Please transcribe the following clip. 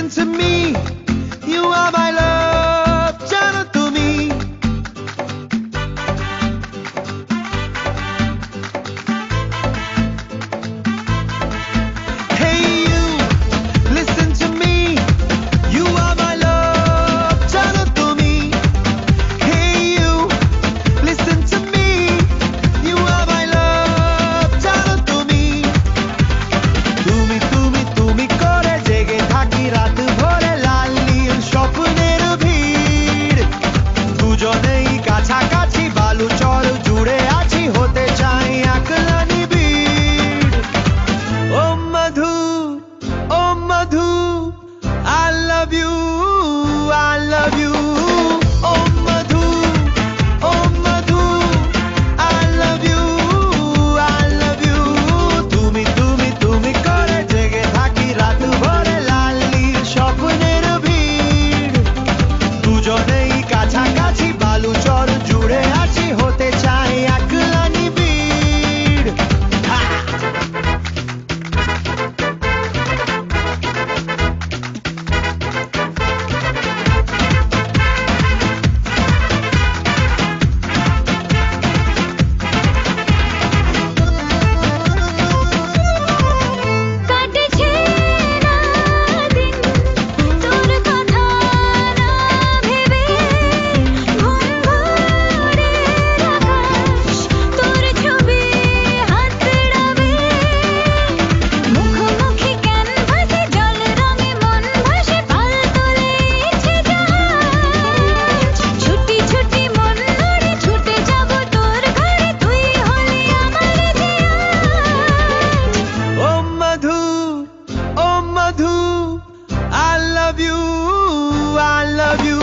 to me. You are my love, জানো তুমি। Hey you, listen to me. You are my love, জানো তুমি। Hey you, listen to me. You are my love, জানো তুমি। তুমি তুমি তুমি করে জেগে থাকি রাত ভরে লাল নীল স্বপ্নের ভিড়। দুজনেই কাছাকাছি বালু চর জুড়ে আছি হতে চাই একলা নিবিড়। ও মধু, ও মধু, I love you, I love you. O Madhu, O Madhu, I love you, I love you. তুমি তুমি তুমি করে জেগে থাকি রাত ভরে লাল নীল স্বপ্নের ভিড়। দুজনেই কাছাকাছি বালু চর জুড়ে আছি হতে চাই একলা নিবিড়। কাটেছে না দিন তোর কথা না ভেবে ঘুম ভরে আকাশ তোর ছবি হাতড়াবে মুখোমুখি ক্যানভাসে জল রঙে মন ভাসে পাল তোলে ইচ্ছে জাহাজ ছুটি ছুটি মন ধরে ছুটে যাব তোর ঘরে তুই হলি আমার জিয়াদ। ও মধু, ও মধু, I love you, I love you.